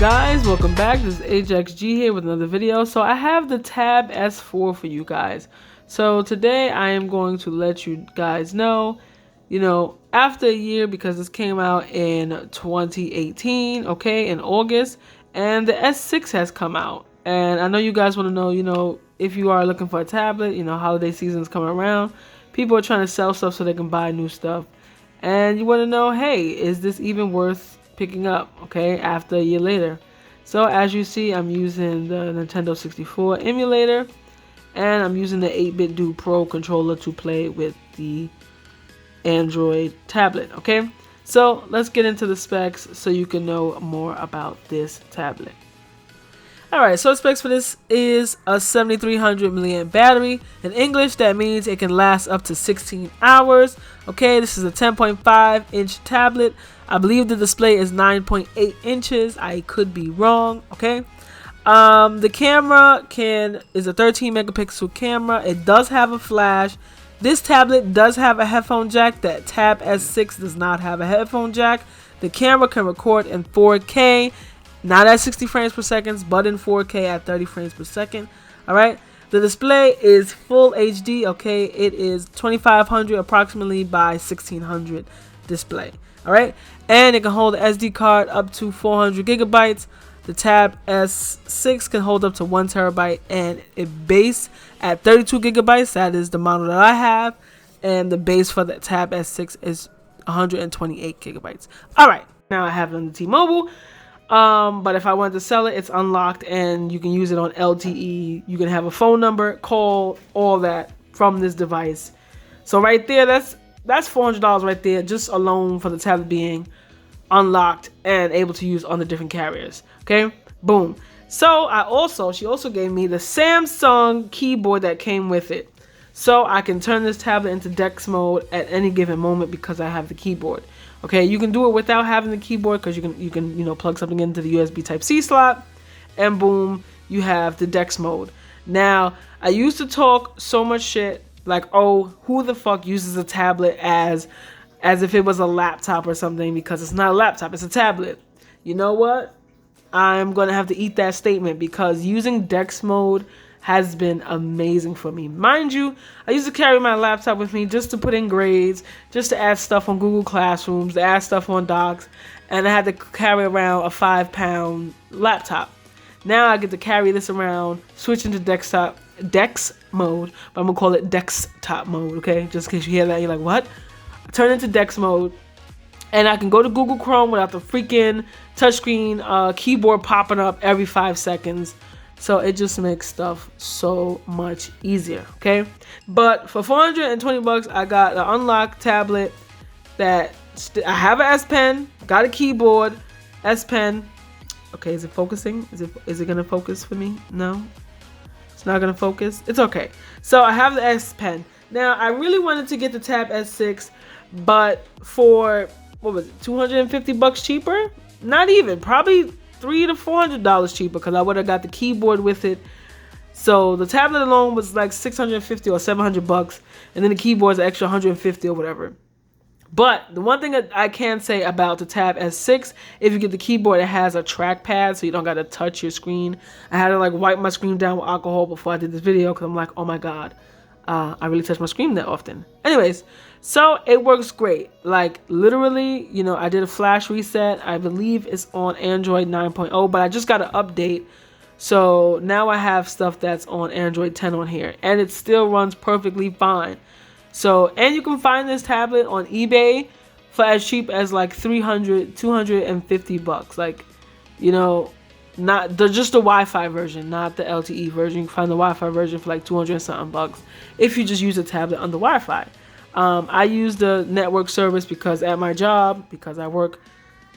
guys, welcome back. This is Ajaxx here with another video. So I have the Tab S4 for you guys. So today I am going to let you guys know, after a year, because this came out in 2018, okay, in August, and the S6 has come out. And I know you guys want to know, if you are looking for a tablet, holiday season is coming around. People are trying to sell stuff so they can buy new stuff. And you want to know, hey, is this even worth picking up, okay, after a year later? So as you see, I'm using the Nintendo 64 emulator, and I'm using the 8-bit Do Pro controller to play with the Android tablet, okay? So let's get into the specs so you can know more about this tablet. Alright, so specs for this is a 7300 milliamp battery. In English, that means it can last up to 16 hours. Okay, this is a 10.5 inch tablet. I believe the display is 9.8 inches. I could be wrong, okay? The camera is a 13 megapixel camera. It does have a flash. This tablet does have a headphone jack. That Tab S6 does not have a headphone jack. The camera can record in 4K. Not at 60 frames per second, but in 4K at 30 frames per second. Alright, the display is full HD, okay? It is 2500 approximately by 1600 display. Alright, and it can hold an SD card up to 400 gigabytes. The Tab S6 can hold up to 1 terabyte, and it base at 32 gigabytes. That is the model that I have, and the base for the Tab S6 is 128 gigabytes. Alright, now I have it on the T-Mobile. But if I wanted to sell it, it's unlocked and you can use it on LTE. You can have a phone number, call, all that from this device. So right there, that's $400 right there, just alone for the tablet being unlocked and able to use on the different carriers. Okay, boom. So she also gave me the Samsung keyboard that came with it. So I can turn this tablet into Dex Mode at any given moment because I have the keyboard. Okay, you can do it without having the keyboard because you can plug something into the USB Type-C slot, and boom, you have the Dex Mode. Now, I used to talk so much shit like, oh, who the fuck uses a tablet as if it was a laptop or something, because it's not a laptop, it's a tablet. You know what? I'm gonna have to eat that statement because using Dex Mode has been amazing for me. Mind you, I used to carry my laptop with me just to put in grades, just to add stuff on Google Classrooms, to add stuff on Docs, and I had to carry around a 5-pound laptop. Now I get to carry this around, switch into Dex Mode, but I'm gonna call it Desktop Mode, okay? Just in case you hear that, you're like, what? Turn into Dex Mode, and I can go to Google Chrome without the freaking touchscreen keyboard popping up every 5 seconds. So it just makes stuff so much easier, okay? But for 420 bucks, I got an unlocked tablet that I have an S Pen, got a keyboard, S Pen. Okay, is it focusing? Is it gonna focus for me? No, it's not gonna focus. It's okay. So I have the S Pen. Now I really wanted to get the Tab S6, but for what was it, 250 bucks cheaper? Not even, probably $300 to $400 cheaper because I would have got the keyboard with it. So the tablet alone was like 650 or 700 bucks, and then the keyboard's an extra 150 or whatever. But the one thing that I can say about the Tab S6, if you get the keyboard, it has a trackpad, so you don't got to touch your screen. I had to like wipe my screen down with alcohol before I did this video because I'm like, oh my god, I really touch my screen that often. Anyways, so it works great. Like literally, I did a flash reset. I believe it's on Android 9.0, but I just got an update. So now I have stuff that's on Android 10 on here, and it still runs perfectly fine. So, and you can find this tablet on eBay for as cheap as like 250 bucks. Like, not just the Wi-Fi version, not the LTE version. You can find the Wi-Fi version for like 200 and something bucks if you just use a tablet under Wi-Fi. I use the network service because at my job, because I work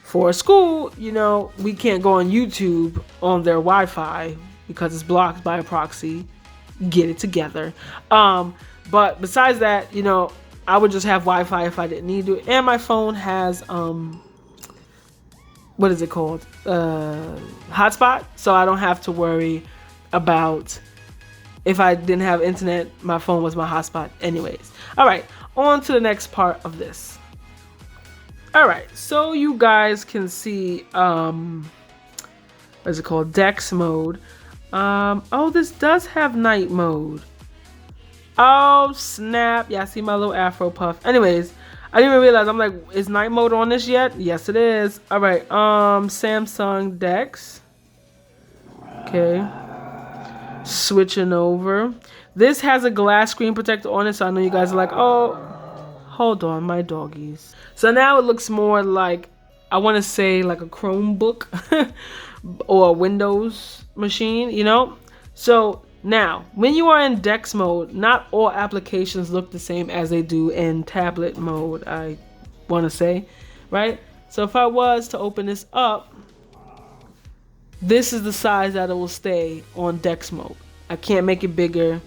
for a school, we can't go on YouTube on their Wi-Fi because it's blocked by a proxy. Get it together. But besides that, I would just have Wi-Fi if I didn't need to. And my phone has, what is it called? Hotspot. So I don't have to worry about if I didn't have internet, my phone was my hotspot anyways. All right, on to the next part of this. All right, so you guys can see what is it called? Dex Mode. Oh, this does have night mode. Oh, snap. Yeah, I see my little afro puff. Anyways, I didn't even realize. I'm like, is night mode on this yet? Yes, it is. All right. Samsung Dex. Okay. Switching over. This has a glass screen protector on it, so I know you guys are like, oh, hold on, my doggies. So now it looks more like, I want to say like a Chromebook or a Windows machine, you know? So now, when you are in Dex mode, not all applications look the same as they do in tablet mode, I want to say, right? So if I was to open this up, this is the size that it will stay on Dex mode. I can't make it bigger.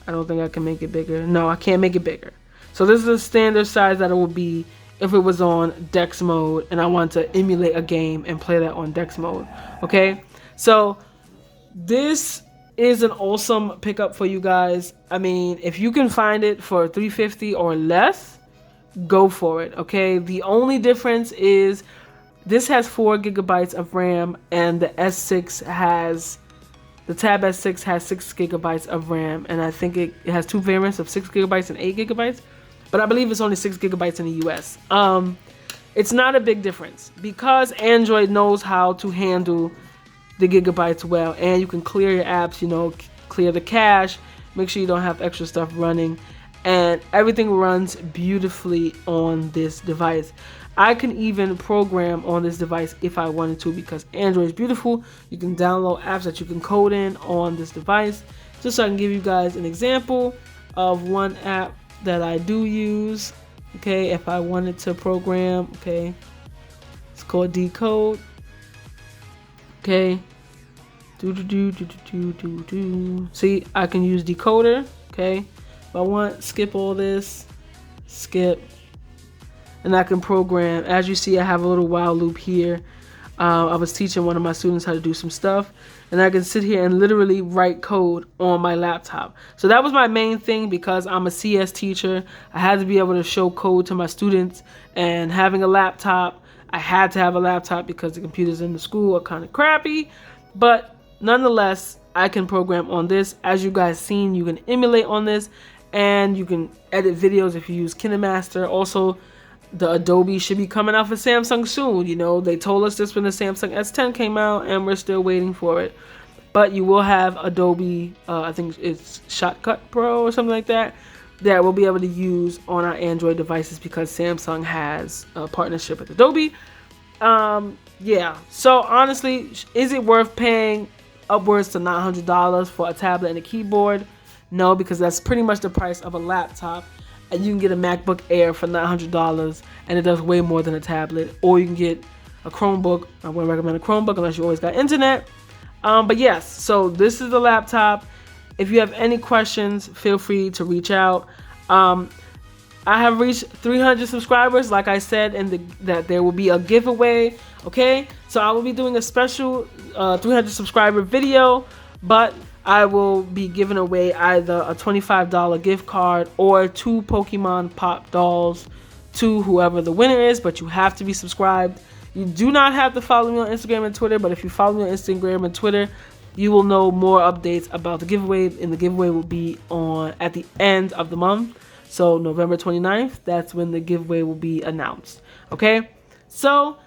I don't think I can make it bigger. No, I can't make it bigger. So this is the standard size that it would be if it was on Dex mode and I want to emulate a game and play that on Dex mode. Okay, so this is an awesome pickup for you guys. I mean, if you can find it for $350 or less, go for it. Okay, the only difference is this has 4 gigabytes of RAM and the S6 has, the Tab S6 has 6 gigabytes of RAM, and I think it has 2 variants of 6 gigabytes and 8 gigabytes, but I believe it's only 6 gigabytes in the US. It's not a big difference because Android knows how to handle the gigabytes well, and you can clear your apps, you know, clear the cache, make sure you don't have extra stuff running, and everything runs beautifully on this device. I can even program on this device if I wanted to because Android is beautiful. You can download apps that you can code in on this device. Just so I can give you guys an example of one app that I do use. Okay, if I wanted to program, okay, it's called Decode. Okay, see, I can use decoder. Okay, if I want, skip all this, skip. And I can program. As you see, I have a little while loop here. I was teaching one of my students how to do some stuff, and I can sit here and literally write code on my laptop. So that was my main thing because I'm a CS teacher. I had to be able to show code to my students, and having a laptop, I had to have a laptop because the computers in the school are kind of crappy. But nonetheless, I can program on this. As you guys seen, you can emulate on this, and you can edit videos if you use KineMaster. Also, the Adobe should be coming out for Samsung soon. You know, they told us this when the Samsung S10 came out, and we're still waiting for it. But you will have Adobe, I think it's Shotcut Pro or something like that, that we'll be able to use on our Android devices because Samsung has a partnership with Adobe. Yeah, so honestly, is it worth paying upwards to $900 for a tablet and a keyboard? No, because that's pretty much the price of a laptop. And you can get a MacBook Air for $900 and it does way more than a tablet. Or you can get a Chromebook. I wouldn't recommend a Chromebook unless you always got internet. But yes, so this is the laptop. If you have any questions, feel free to reach out. I have reached 300 subscribers, like I said, and that there will be a giveaway. Okay, so I will be doing a special 300 subscriber video, but I will be giving away either a $25 gift card or 2 Pokemon Pop dolls to whoever the winner is, but you have to be subscribed. You do not have to follow me on Instagram and Twitter, but if you follow me on Instagram and Twitter, you will know more updates about the giveaway, and the giveaway will be at the end of the month. So November 29th, that's when the giveaway will be announced. Okay, so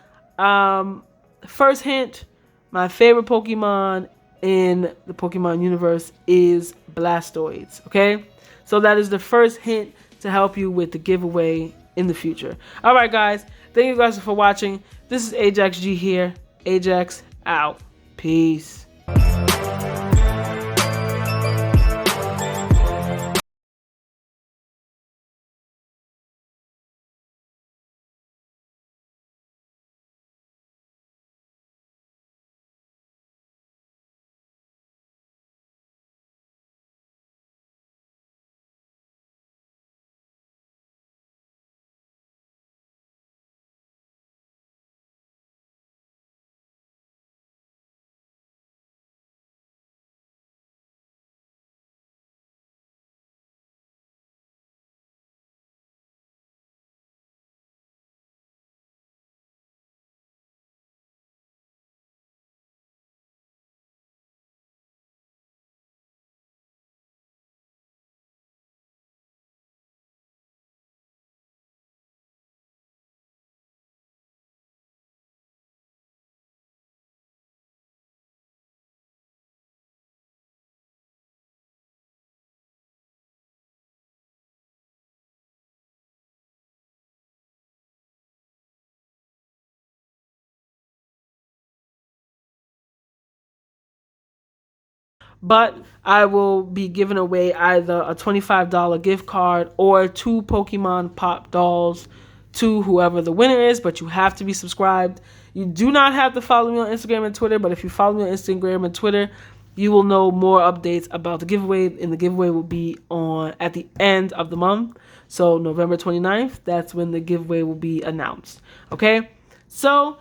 first hint, my favorite Pokemon in the Pokemon universe is Blastoise. Okay, so that is the first hint to help you with the giveaway in the future. All right, guys, thank you guys for watching. This is Ajaxx G here. Ajaxx out. Peace. but I will be giving away either a $25 gift card or 2 Pokemon Pop dolls to whoever the winner is, but you have to be subscribed. You do not have to follow me on Instagram and Twitter, but if you follow me on Instagram and Twitter, you will know more updates about the giveaway, and the giveaway will be on at the end of the month. So November 29th, that's when the giveaway will be announced. Okay? So,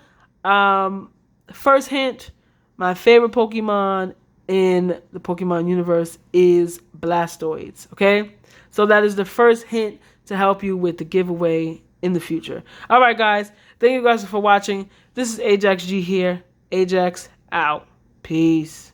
first hint, my favorite Pokemon in the Pokemon universe is Blastoids. Okay? So that is the first hint to help you with the giveaway in the future. All right, guys. Thank you guys for watching. This is Ajaxx G here. Ajaxx out. Peace.